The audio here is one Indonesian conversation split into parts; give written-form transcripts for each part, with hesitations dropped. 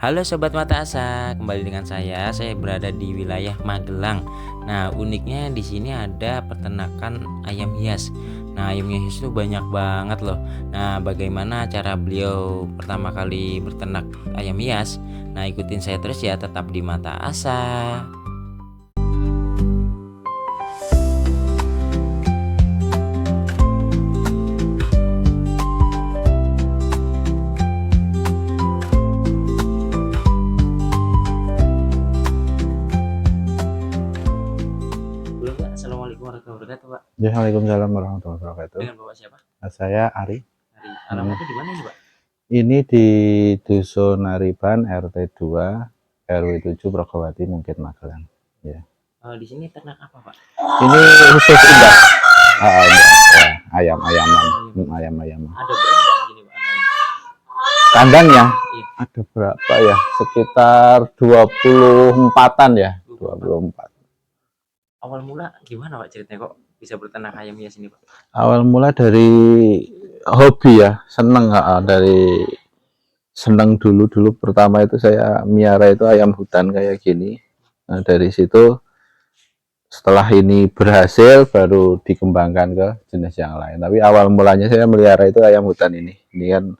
Halo Sobat Mata Asa, kembali dengan saya berada di wilayah Magelang. Nah, uniknya di sini ada peternakan ayam hias. Nah, ayam hias itu banyak banget loh. Nah, bagaimana cara beliau pertama kali berternak ayam hias? Nah, ikutin saya terus ya, tetap di Mata Asa. Halo Pak, Assalamualaikum warahmatullahi wabarakatuh Pak. Ya, Waalaikumsalam warahmatullahi wabarakatuh. Dengan Bapak siapa? Saya Ari. Hari alamatnya di mana nih Pak? Ini di Dusun Nariban RT 2 RW 7 Prokowati Mungkit Magelang. Ya. Di sini ternak apa Pak? Ini khusus indah. Ya, ayam-ayaman, ayam-ayaman. Ada berapa Pak di sini Pak? Kandangnya Iya. ada berapa ya? Sekitar 24-an ya, 24. Awal mula gimana Pak ceritanya kok bisa berternak ayam hias ini Pak? Awal mula dari hobi ya, seneng dari seneng dulu pertama itu saya miara itu ayam hutan kayak gini. Nah, dari situ setelah ini berhasil baru dikembangkan ke jenis yang lain. Tapi awal mulanya saya melihara itu ayam hutan ini. Ini kan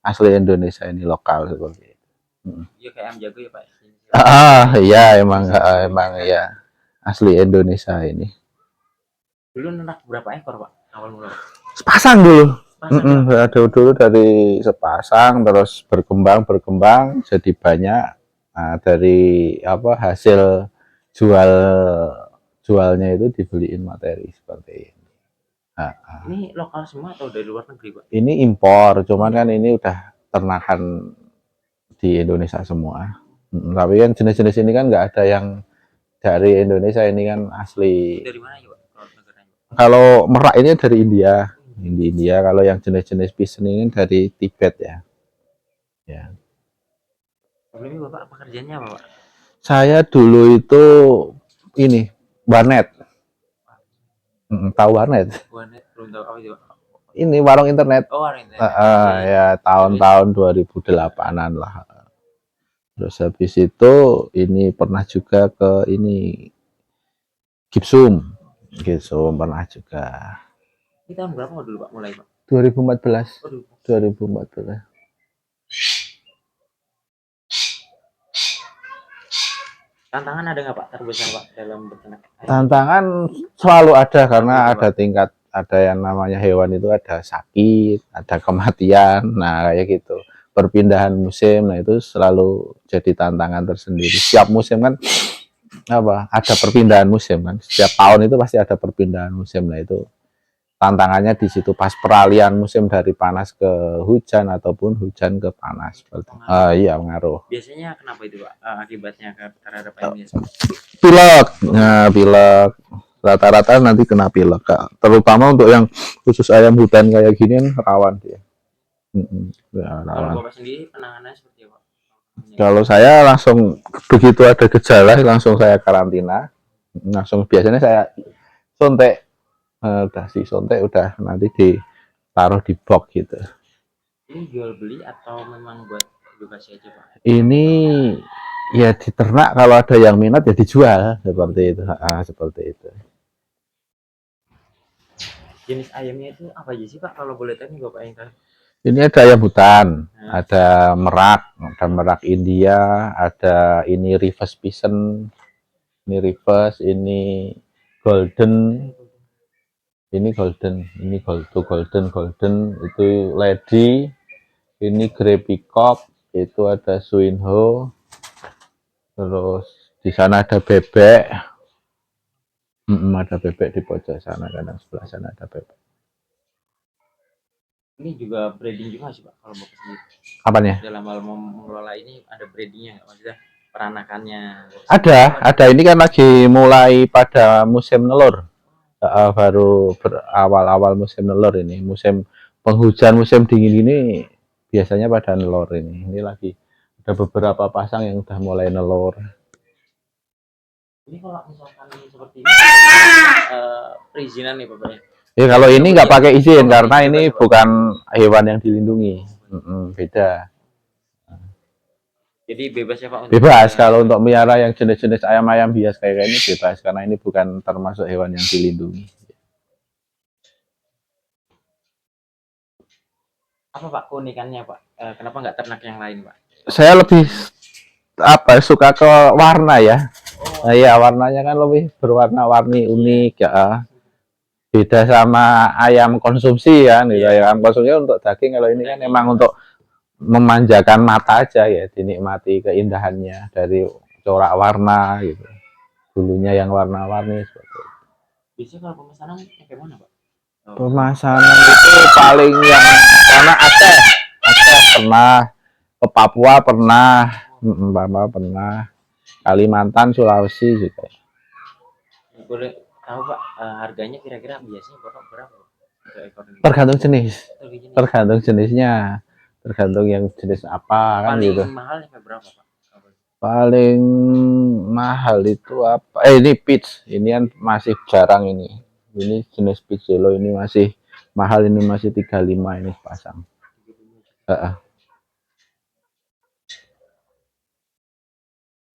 asli Indonesia, ini lokal seperti itu. Iya kayak ayam jago ya Pak. Iya emang ya asli Indonesia ini. Dulu nenak berapa ekor Pak awal mula? Sepasang dulu. Sepasang ya? Ada dulu dari sepasang terus berkembang jadi banyak. Nah, dari apa hasil jualnya itu dibeliin materi seperti ini. Ini lokal semua atau dari luar negeri Pak? Ini impor, cuman kan ini udah ternakan di Indonesia semua. Tapi kan jenis-jenis ini kan nggak ada yang dari Indonesia, ini kan asli. Dari mana ya Pak? Kalau merak ini dari India, India. Kalau yang jenis-jenis pisen ini dari Tibet ya. Ya. Sebelumnya Bapak pekerjaannya apa Pak? Saya dulu itu ini warnet. Tahu warnet? Warnet belum tahu apa itu Pak? Ini warung internet. Oh warung internet. Ya tahun-tahun 2008-an lah. Terus habis itu ini pernah juga ke ini Gipsum pernah juga. Ini tahun berapa dulu Pak mulai Pak? 2014. Waduh. 2014. Tantangan ada nggak Pak terbesar Pak dalam berternak? Tantangan selalu ada karena ada tingkat, ada yang namanya hewan itu ada sakit, ada kematian, nah kayak gitu. Perpindahan musim, nah itu selalu jadi tantangan tersendiri. Setiap musim kan apa? Ada perpindahan musim kan. Setiap tahun itu pasti ada perpindahan musim, nah itu tantangannya di situ pas peralihan musim dari panas ke hujan ataupun hujan ke panas. Iya mengaruh. Biasanya kenapa itu Pak? Akibatnya terhadap ayam hias? Pilek, nah pilek rata-rata nanti kena pilek, terutama untuk yang khusus ayam hutan kayak gini rawan dia. Ya, kalau Bapak sendiri penanganannya seperti apa? Kalau saya langsung begitu ada gejala langsung saya karantina, langsung biasanya saya suntik, udah suntik udah nanti ditaruh di box gitu. Ini jual beli atau memang buat edukasi aja Pak? Ini ya diternak, kalau ada yang minat ya dijual seperti itu. Seperti itu. Jenis ayamnya itu apa aja sih Pak kalau boleh tahu nih Bapak yang tahu? Ini ada ayam hutan, ada merak India, ada ini reverse pisen, ini reverse, ini golden, golden, itu lady, ini grey peacock, itu ada Suinho, terus di sana ada bebek, ada bebek di pojok sana, kadang sebelah sana ada bebek. Ini juga breeding juga sih Pak kalau Bapak sendiri? Apanya? Dalam hal mengelola ini ada breedingnya nggak, maksudnya peranakannya? Ada. Ini kan lagi mulai pada musim nelur. Baru awal-awal musim nelur ini, musim penghujan, musim dingin ini biasanya pada nelur ini. Ini lagi ada beberapa pasang yang udah mulai nelur. Ini kalau misalkan seperti ini perizinan nih Bapak ya? Ya kalau ini nggak pakai izin karena ini bukan hewan yang dilindungi, beda. Jadi bebas ya Pak untuk Bebas kalau untuk melihara yang jenis-jenis ayam-ayam hias kayak ini bebas karena ini bukan termasuk hewan yang dilindungi. apa Pak keunikannya Pak? Kenapa nggak ternak yang lain Pak? Saya lebih apa suka ke warna ya. Nah, ya warnanya kan lebih berwarna-warni unik ya. Beda sama ayam konsumsi kan, gitu. Ayam konsumsi untuk daging, kalau ini kan emang untuk memanjakan mata aja ya, dinikmati keindahannya dari corak warna gitu. Bulunya yang warna-warni seperti itu. Biasanya kalau pemesanan kayak mana Pak? Oh, Pemasanan itu paling yang karena Aceh pernah, ke Papua pernah, Papua pernah, Kalimantan, Sulawesi juga. boleh tahu Pak harganya kira-kira biasanya Bapak berapa Pak? Untuk ekor ini? Tergantung jenis, Tergantung jenis. tergantung jenisnya, tergantung yang jenis apa kan Paling gitu. mahal sampai berapa Pak? Paling mahal itu apa? Ini peach. Ini kan masih jarang ini. Ini jenis peach yellow ini masih mahal, ini masih 35 ini pasang.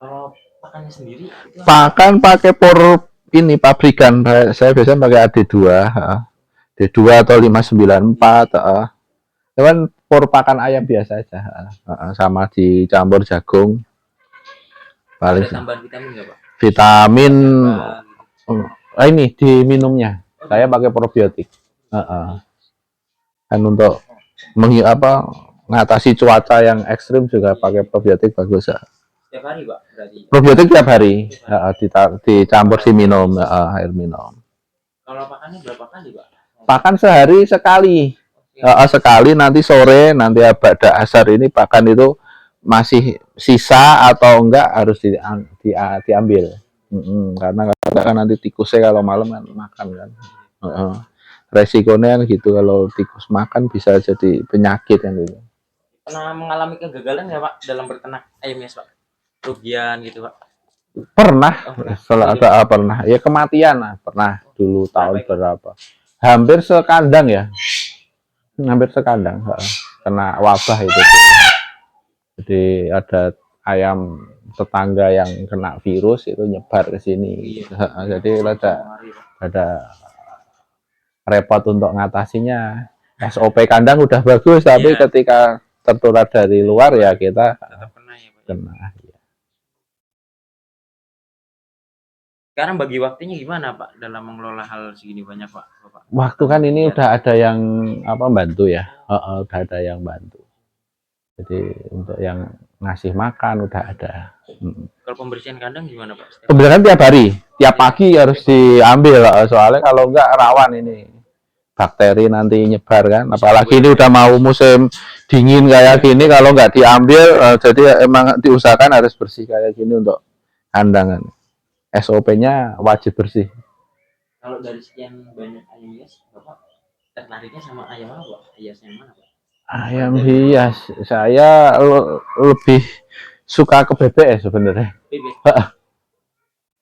Kalau pakannya sendiri itu Pakan pakai por ini pabrikan. Saya biasanya pakai AD2, D2 atau 594, cuman por pakan ayam biasa aja, sama dicampur jagung. ada Paling tambahan vitamin nggak Pak? vitamin Apa, gitu. ini diminumnya. Saya pakai probiotik. Kan untuk mengatasi cuaca yang ekstrim juga pakai probiotik bagus ya. Setiap hari Pak berarti. Probiotik tiap hari, dicampur diminum, air minum. Kalau pakannya berapa kali Pak? Pakan sehari sekali, sekali, nanti sore, nanti pada asar ini pakan itu masih sisa atau enggak harus diambil. Karena kan nanti tikusnya kalau malam kan makan kan. Resikonya kan gitu, kalau tikus makan bisa jadi penyakit kan gitu. Pernah mengalami kegagalan nggak Pak dalam berternak ayam hias Pak? Kerugian gitu Pak? Pernah, Pernah. setelah ada pernah, ya kematian lah, pernah dulu tahun itu? berapa. Hampir sekandang ya. Hampir sekandang, kena wabah itu. Jadi ada ayam tetangga yang kena virus itu nyebar ke sini. Iya. Jadi ada repot untuk ngatasinya. SOP kandang udah bagus, tapi Iya. ketika tertular dari luar ya kita Tetap kena ya Pak. kena. Sekarang bagi waktunya gimana Pak dalam mengelola hal segini banyak Pak? Bapak? Waktu kan ini udah ada yang bantu ya, udah ada yang bantu. Jadi untuk yang ngasih makan udah ada. Kalau pembersihan kandang gimana Pak? Pembersihan tiap hari, tiap pagi harus diambil, soalnya kalau enggak rawan ini bakteri nanti nyebar kan. Apalagi ini udah mau musim dingin kayak gini, kalau nggak diambil, jadi emang diusahakan harus bersih kayak gini untuk kandangan. SOP-nya wajib bersih. Kalau dari sekian banyak ayam hias, Bapak tertariknya sama ayam apa Pak? Hias yang mana Pak? Ayam hias, saya lebih suka ke bebek ya sebenarnya. Bebek.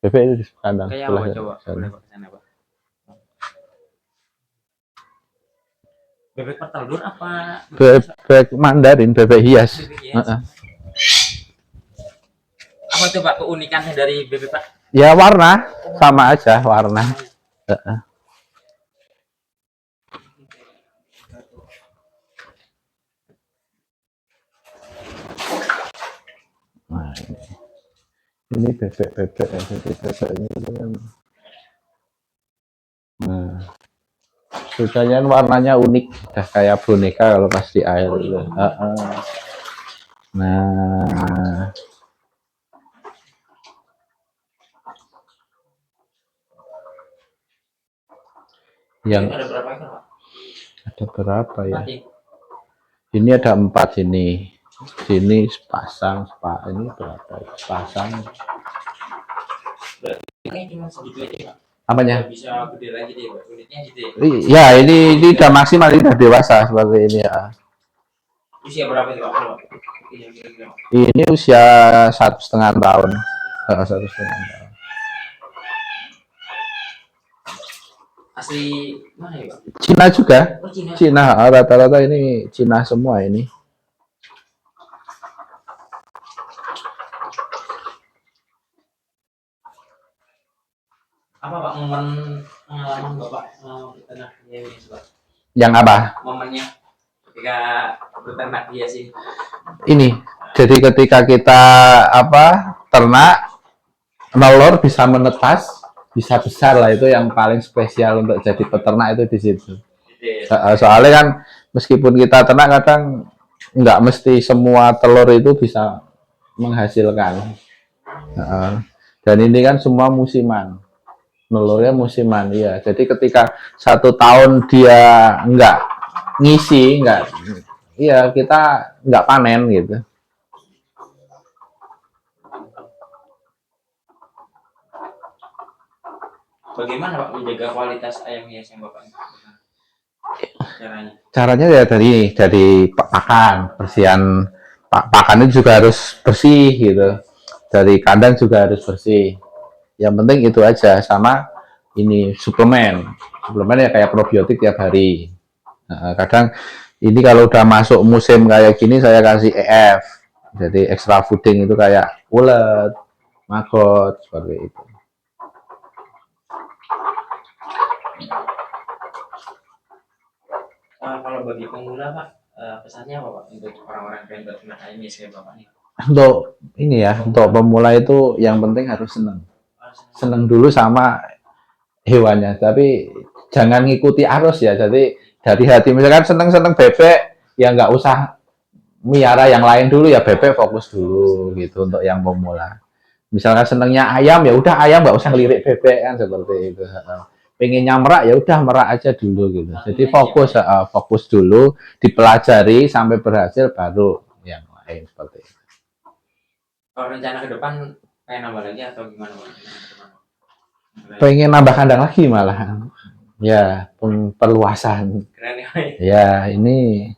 Bebek itu di kandang. Kayak apa coba? Boleh Pak kesana Pak. Bebek petelur apa? Bebek Mandarin, bebek hias. Bebek hias. Apa tuh Pak keunikannya dari bebek Pak? Ya warna, sama aja warna. Nah, ini bebek-bebek ya, bebek ini kan. Nah, sudahnya warnanya unik, udah kayak boneka kalau pas di air itu. Nah, yang ada berapa ekor Pak? Ada berapa ya? 4 ya? Ini ada 4 sini. Sini sepasang, ini berapa? Sepasang. Ini cuma segitu aja Pak. Apanya? Bisa gede lagi deh Pak. Unitnya gitu ya. Ya, ini udah maksimal, ini udah dewasa seperti ini ya. Usia berapa itu Pak? Ini usia 1,5 tahun. 1,5 tahun. Asli mana ya Pak? Cina juga. Oh, Cina. Cina, rata-rata ini Cina semua ini. Apa Pak momen pengalaman Bapak berternak hias ini Pak? Yang apa? Momennya ketika berternak hias ini. Ini. Jadi ketika kita ternak, telur bisa menetas, bisa besar lah, itu yang paling spesial untuk jadi peternak itu di situ. Soalnya kan meskipun kita ternak kadang nggak mesti semua telur itu bisa menghasilkan. Dan ini kan semua musiman, telurnya musiman, ya. Jadi ketika 1 tahun dia nggak ngisi, nggak, iya kita nggak panen gitu. Bagaimana Pak menjaga kualitas ayam hias yang Bapak caranya? Caranya ya dari pakan, bersihan pakan itu juga harus bersih gitu. Dari kandang juga harus bersih. Yang penting itu aja, sama ini suplemen ya kayak probiotik tiap hari. Nah, kadang ini kalau udah masuk musim kayak gini saya kasih EF, jadi extra fooding itu kayak ulet, maggot seperti itu. Kalau bagi pemula Pak, pesannya apa Pak untuk orang-orang yang berternak ayam hias kayak Bapak nih? Untuk ini ya, untuk pemula itu yang penting harus seneng dulu sama hewannya, tapi jangan ngikuti arus ya. Jadi dari hati, misalkan seneng bebek, ya nggak usah miara yang lain dulu, ya bebek fokus dulu gitu untuk yang pemula. Misalkan senengnya ayam, ya udah ayam, nggak usah lirik bebek kan seperti itu. Pengennya merak, ya udah merak aja dulu gitu. Jadi fokus dulu, dipelajari sampai berhasil, baru yang lain seperti itu. Kalau rencana ke depan pengen nambah lagi atau gimana Pak? Pengen nambah kandang lagi malah. Ya, perluasan. Keren ya. Ya, ini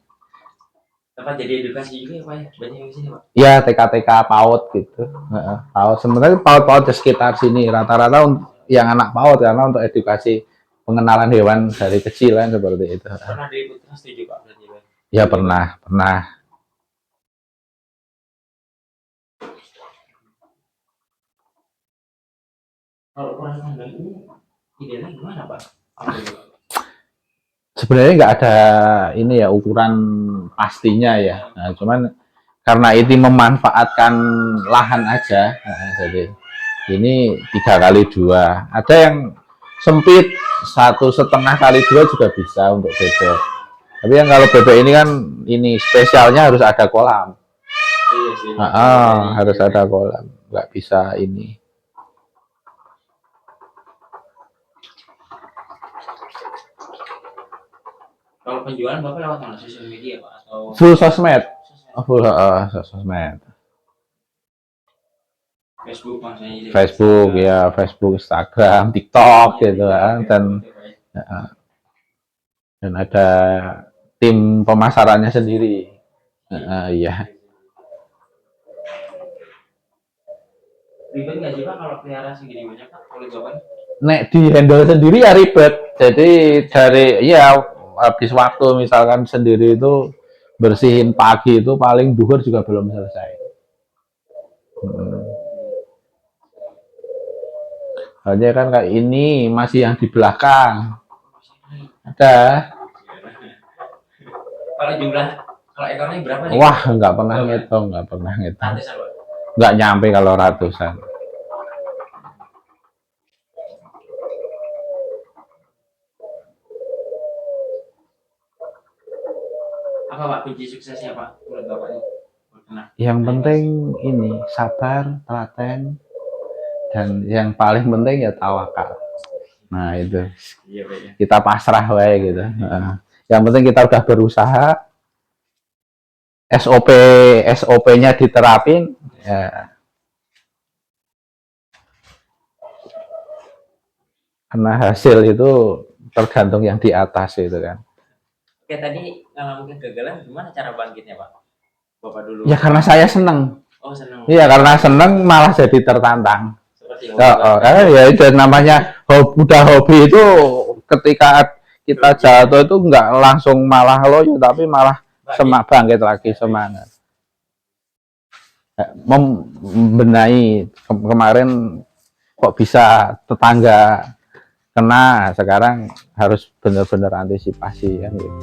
Tempat jadi edukasi juga ya Pak ya? Banyak yang sini Pak? ya TK-TK PAUD gitu. PAUD sebenarnya PAUD di sekitar sini rata-rata yang anak PAUD, karena untuk edukasi pengenalan hewan dari kecil kan seperti itu. Pernah diliput setuju Pak berarti Pak? Ya pernah. Kalau kurang kandang ini idealnya gimana Pak? Sebenarnya nggak ada ini ya ukuran pastinya ya. Nah, cuman karena ini memanfaatkan lahan aja, jadi ini 3x2. Ada yang sempit 1,5x2 juga bisa untuk bebek. Tapi yang kalau bebek ini kan ini spesialnya harus ada kolam. Iya sih. Harus ada kolam, nggak bisa ini. Kalau penjualan Bapak lewat mana? Sosial media Pak atau Full sosmed. Sosmed. Facebook maksudnya? Facebook ya, Facebook, Instagram, TikTok gitu kan, dan ada tim pemasarannya sendiri. Iya. Ribet nggak sih Pak kalau pelihara segini banyak Pak? Oleh Bapak? Nek di handle sendiri ya ribet. Jadi habis waktu misalkan sendiri itu bersihin pagi itu paling duhur juga belum selesai. Hanya kan kayak ini masih yang di belakang. Ada. Kalau ekornya berapa nih? Wah, nggak pernah ngitung. Nggak nyampe kalau ratusan. Apa Pak kunci suksesnya Pak menurut Bapak nih? Yang penting ini sabar, telaten, dan yang paling penting ya tawakal. Nah itu kita pasrah wae gitu. Yang penting kita udah berusaha, SOP-nya diterapin, ya. Karena hasil itu tergantung yang di atas itu kan. Oke, tadi ngalamin kegagalan, gimana cara bangkitnya Pak? Bapak dulu. Ya karena saya seneng. Oh seneng. Iya karena seneng malah jadi tertantang. Karena ya itu namanya udah hobi itu, ketika kita jatuh itu nggak langsung malah loyo, tapi malah bangkit lagi, semangat. Membenahi kemarin kok bisa tetangga kena. Sekarang harus benar-benar antisipasi kan gitu.